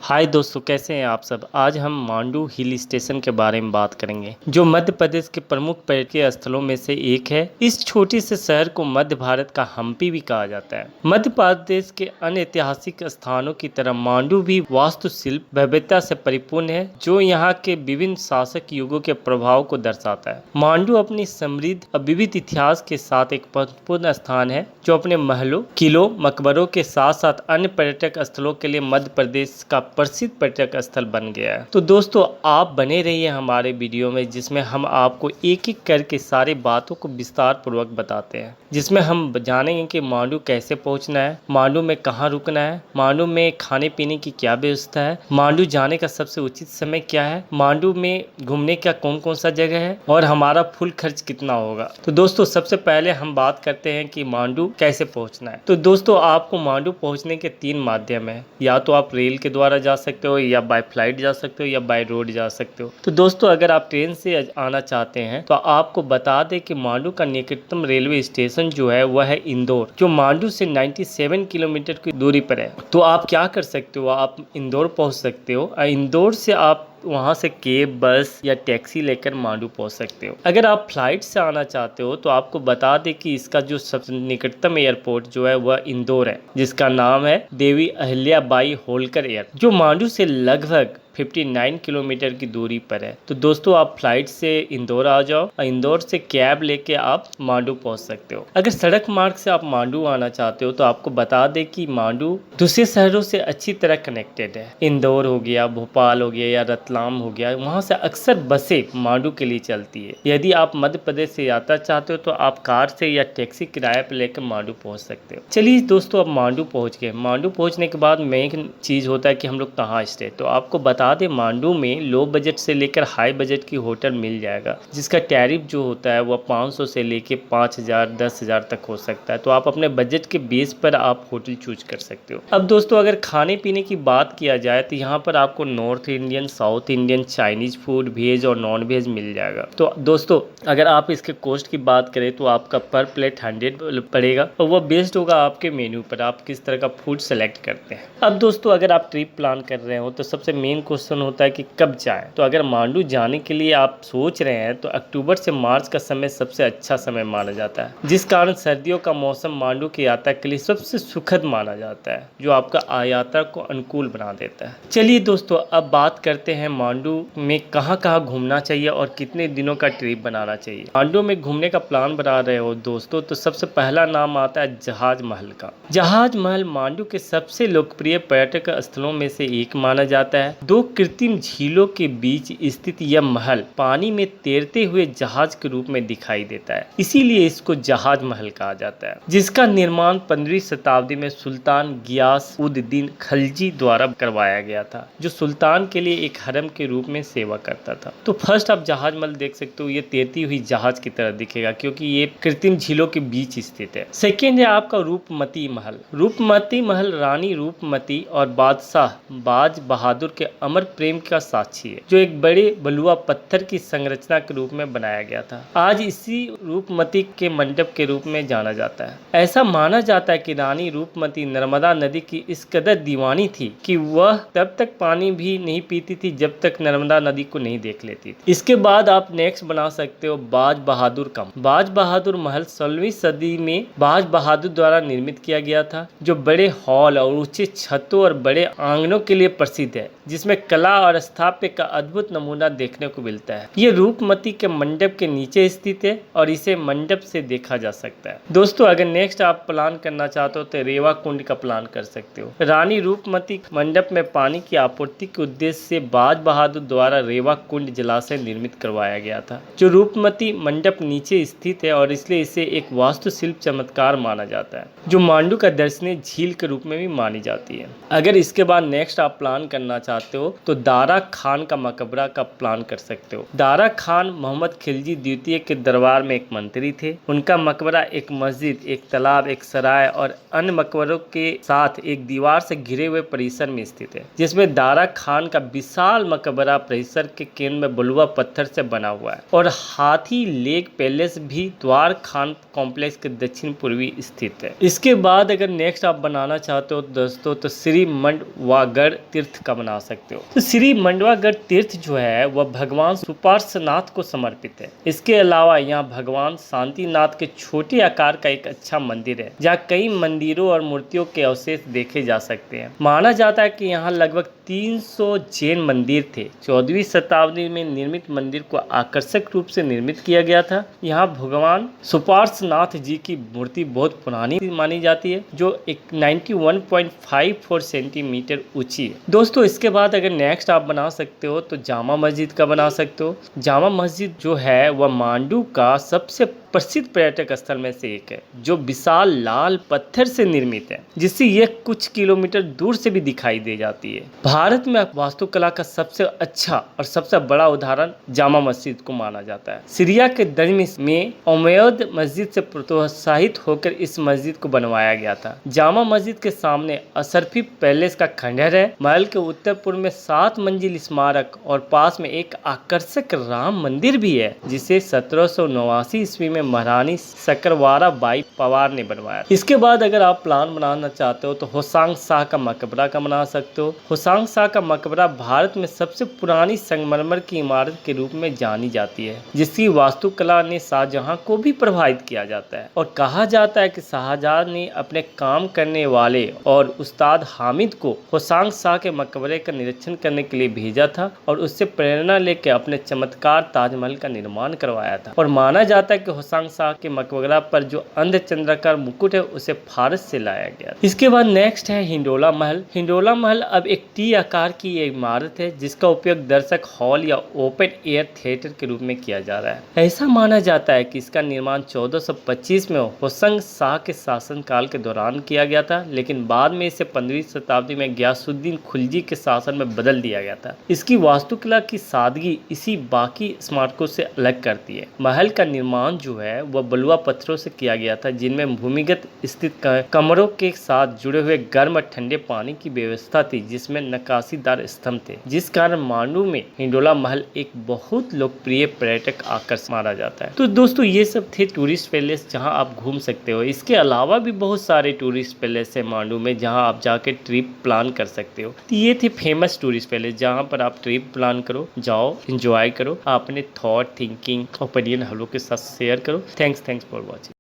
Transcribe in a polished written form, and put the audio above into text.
हाय दोस्तों, कैसे हैं आप सब। आज हम मांडू हिल स्टेशन के बारे में बात करेंगे जो मध्य प्रदेश के प्रमुख पर्यटकीय स्थलों में से एक है। इस छोटे से शहर को मध्य भारत का हम्पी भी कहा जाता है। मध्य प्रदेश के अन्य ऐतिहासिक स्थानों की तरह मांडू भी वास्तुशिल्प भव्यता से परिपूर्ण है जो यहाँ के विभिन्न शासक युगों के प्रभाव को दर्शाता है। मांडू अपनी समृद्ध और विविध इतिहास के साथ एक महत्वपूर्ण स्थान है जो अपने महलों, किलों, मकबरों के साथ साथ अन्य पर्यटक स्थलों के लिए मध्य प्रदेश का प्रसिद्ध पर्यटक स्थल बन गया है। तो दोस्तों, आप बने रहिए हमारे वीडियो में जिसमें हम आपको एक एक करके सारे बातों को विस्तार पूर्वक बताते हैं, जिसमें हम जानेंगे कि मांडू कैसे पहुंचना है, मांडू में कहां रुकना है, मांडू में खाने पीने की क्या व्यवस्था है, मांडू जाने का सबसे उचित समय क्या है, मांडू में घूमने का कौन कौन सा जगह है और हमारा फुल खर्च कितना होगा। तो दोस्तों, सबसे पहले हम बात करते हैं कि मांडू कैसे पहुंचना है। तो दोस्तों, आपको मांडू पहुंचने के 3 माध्यम है। या तो आप रेल के द्वारा जा सकते हो, या बाय फ्लाइट जा सकते हो, या बाय रोड जा सकते हो। तो दोस्तों, अगर आप ट्रेन से आना चाहते हैं तो आपको बता दें कि मांडू का निकटतम रेलवे स्टेशन जो है वह है इंदौर, जो मांडू से 97 किलोमीटर की दूरी पर है। तो आप क्या कर सकते हो, आप इंदौर पहुंच सकते हो। इंदौर से आप वहां से कैब, बस या टैक्सी लेकर मांडू पहुंच सकते हो। अगर आप फ्लाइट से आना चाहते हो तो आपको बता दें कि इसका जो सबसे निकटतम एयरपोर्ट जो है वह इंदौर है, जिसका नाम है देवी अहिल्याबाई होलकर एयर, जो मांडू से लगभग 59 किलोमीटर की दूरी पर है। तो दोस्तों, आप फ्लाइट से इंदौर आ जाओ और इंदौर से कैब लेके आप मांडू पहुंच सकते हो। अगर सड़क मार्ग से आप मांडू आना चाहते हो तो आपको बता दें कि मांडू दूसरे शहरों से अच्छी तरह कनेक्टेड है। इंदौर हो गया, भोपाल हो गया या रतलाम हो गया, वहां से अक्सर बसें मांडू के लिए चलती है। यदि आप मध्य प्रदेश से यात्रा चाहते हो तो आप कार से या टैक्सी किराए पर लेकर मांडू पहुंच सकते हो। चलिए दोस्तों, अब मांडू पहुंच गए। मांडू पहुंचने के बाद मेन चीज होता है कि हम लोग कहाँ स्टे। तो आपको बता दे, मांडू में लो बजट से लेकर हाई बजट की होटल मिल जाएगा, जिसका टैरिफ जो होता है वह 500 से लेकर 5000 10,000 तक हो सकता है। तो आप अपने बजट के बेस पर आप होटल चूज कर सकते हो। अब दोस्तों, अगर खाने पीने की बात किया जाए तो यहाँ पर आपको north Indian, south Indian, Chinese food, veg और नॉन वेज मिल जाएगा। तो दोस्तों, अगर आप इसके कॉस्ट की बात करें तो आपका पर प्लेट 100 पड़ेगा और वह बेस्ड होगा आपके मेन्यू पर, आप किस तरह का फूड सेलेक्ट करते हैं। अब दोस्तों, अगर आप ट्रिप प्लान कर रहे हो तो सबसे मेन क्वेश्चन होता है कि कब जाएं। तो अगर मांडू जाने के लिए आप सोच रहे हैं तो अक्टूबर से मार्च का समय सबसे अच्छा समय माना जाता है, जिस कारण सर्दियों का मौसम मांडू की यात्रा के लिए सबसे सुखद माना जाता है, जो आपका यात्रा को अनुकूल बना देता है। चलिए दोस्तों, अब बात करते हैं मांडू में कहाँ कहाँ घूमना चाहिए और कितने दिनों का ट्रिप बनाना चाहिए। मांडू में घूमने का प्लान बना रहे हो दोस्तों तो सबसे पहला नाम आता है जहाज महल का। जहाज महल मांडू के सबसे लोकप्रिय पर्यटक स्थलों में से एक माना जाता है। 2 कृत्रिम झीलों के बीच स्थित यह महल पानी में तैरते हुए जहाज के रूप में दिखाई देता है, इसीलिए इसको जहाज महल कहा जाता है, जिसका निर्माण 15वीं शताब्दी में सुल्तान गियास उद दीन खलजी द्वारा करवाया गया था, जो सुल्तान के लिए एक हरम के रूप में सेवा करता था। तो फर्स्ट आप जहाज महल देख सकते हो, ये तैरती हुई जहाज की तरह दिखेगा क्योंकि ये कृत्रिम झीलों के बीच स्थित है। सेकेंड है आपका रूपमती महल। रूपमती महल रानी रूपमती और बादशाह बाज बहादुर के अमर प्रेम का साक्षी है, जो एक बड़े बलुआ पत्थर की संरचना के रूप में बनाया गया था। आज इसी रूपमती के मंडप के रूप में जाना जाता है। ऐसा माना जाता है कि रानी रूपमती नर्मदा नदी की इस कदर दीवानी थी कि वह तब तक पानी भी नहीं पीती थी जब तक नर्मदा नदी को नहीं देख लेती थी। इसके बाद आप नेक्स्ट बना सकते हो बाज बहादुर का। बाज बहादुर महल 16वीं सदी में बाज बहादुर द्वारा निर्मित किया गया था, जो बड़े हॉल और ऊंचे छतों और बड़े आंगनों के लिए प्रसिद्ध है, जिसमें कला और स्थापत्य का अद्भुत नमूना देखने को मिलता है। ये रूपमती के मंडप के नीचे स्थित है और इसे मंडप से देखा जा सकता है। दोस्तों, अगर नेक्स्ट आप प्लान करना चाहते हो तो रेवा कुंड का प्लान कर सकते हो। रानी रूपमती मंडप में पानी की आपूर्ति के उद्देश्य से बाज बहादुर द्वारा रेवा कुंड जलाशय निर्मित करवाया गया था, जो रूपमती मंडप नीचे स्थित है और इसलिए इसे एक वास्तुशिल्प चमत्कार माना जाता है, जो मांडू का दर्शनीय झील के रूप में भी मानी जाती है। अगर इसके बाद नेक्स्ट आप प्लान करना चाहते हो हो तो दारा खान का मकबरा का प्लान कर सकते हो। दारा खान मोहम्मद खिलजी द्वितीय के दरबार में एक मंत्री थे। उनका मकबरा एक मस्जिद, एक तालाब, एक सराय और अन्य मकबरों के साथ एक दीवार से घिरे हुए परिसर में स्थित है, जिसमें दारा खान का विशाल मकबरा परिसर के केंद्र में बलुआ पत्थर से बना हुआ है और हाथी लेक पैलेस भी द्वार खान कॉम्प्लेक्स के दक्षिण पूर्वी स्थित है। इसके बाद अगर नेक्स्ट आप बनाना चाहते हो दोस्तों तो श्री मंडवागढ़ तीर्थ का बना सकते हो। तो श्री मंडवागढ़ तीर्थ जो है वह भगवान सुपार्श्वनाथ को समर्पित है। इसके अलावा यहाँ भगवान शांतिनाथ के छोटे आकार का एक अच्छा मंदिर है, जहाँ कई मंदिरों और मूर्तियों के अवशेष देखे जा सकते हैं। माना जाता है कि यहाँ लगभग 300 जैन मंदिर थे। 14वीं शताब्दी में निर्मित मंदिर को आकर्षक रूप से निर्मित किया गया था। यहाँ भगवान सुपार्श्वनाथ जी की मूर्ति बहुत पुरानी मानी जाती है, जो एक 91.54 सेंटीमीटर ऊंची है। दोस्तों इसके बाद अगर नेक्स्ट आप बना सकते हो तो जामा मस्जिद का बना सकते हो। जामा मस्जिद जो है वह मांडू का सबसे प्रसिद्ध पर्यटक स्थल में से एक है, जो विशाल लाल पत्थर से निर्मित है, जिससे यह कुछ किलोमीटर दूर से भी दिखाई दे जाती है। भारत में वास्तुकला का सबसे अच्छा और सबसे बड़ा उदाहरण जामा मस्जिद को माना जाता है। सीरिया के दमिश्क में उमैयद मस्जिद से प्रोत्साहित होकर इस मस्जिद को बनवाया गया था। जामा मस्जिद के सामने अशरफी पैलेस का खंडहर है। महल के उत्तर पूर्व में 7 मंजिल स्मारक और पास में एक आकर्षक राम मंदिर भी है, जिसे 1789 ईस्वी में महारानी सकरवारा बाई पवार ने बनवाया। इसके बाद अगर आप प्लान बनाना चाहते हो तो होसांग शाह का मकबरा का बना सकते हो। होसांग शाह का मकबरा भारत में सबसे पुरानी संगमरमर की इमारत के रूप में जानी जाती है, जिसकी वास्तुकला ने शाहजहां को भी प्रभावित किया जाता है और कहा जाता है कि शाहजहां ने अपने काम करने वाले और उस्ताद हामिद को होसांग शाह के मकबरे का निरीक्षण करने के लिए भेजा था और उससे प्रेरणा लेकर अपने चमत्कार ताजमहल का निर्माण करवाया था। और माना जाता है कि होसांग शाह के मकबरा पर जो अर्धचंद्राकार मुकुट है उसे फारस से लाया गया। इसके बाद नेक्स्ट है हिंडोला महल। हिंडोला महल अब एक टी आकार की इमारत है, जिसका उपयोग दर्शक हॉल या ओपन एयर थिएटर के रूप में किया जा रहा है। ऐसा माना जाता है कि इसका निर्माण 1425 में होसंग शाह के शासनकाल के दौरान किया गया था, लेकिन बाद में इसे 15वीं शताब्दी में गयासुद्दीन खिलजी के शासन में बदल दिया गया था। इसकी वास्तुकला की सादगी इसी बाकी स्मारकों से अलग करती है। महल का निर्माण जो है वह बलुआ पत्थरों से किया गया था, जिनमें भूमिगत स्थित कमरों के साथ जुड़े हुए गर्म और ठंडे पानी की व्यवस्था थी, जिसमें नक्काशीदार स्तंभ थे, जिस कारण मांडू में हिंडोला महल एक बहुत लोकप्रिय पर्यटक आकर्षण माना जाता है। तो दोस्तों ये सब थे टूरिस्ट पैलेस जहां आप घूम सकते हो। इसके अलावा भी बहुत सारे टूरिस्ट पैलेस है मांडू में, जहां आप जाके ट्रिप प्लान कर सकते हो। तो ये थे फेमस टूरिस्ट पैलेस जहां पर आप ट्रिप प्लान करो, जाओ, एंजॉय करो, अपने थॉट, थिंकिंग, ओपिनियन हम लोग के साथ शेयर करो। Thanks for watching.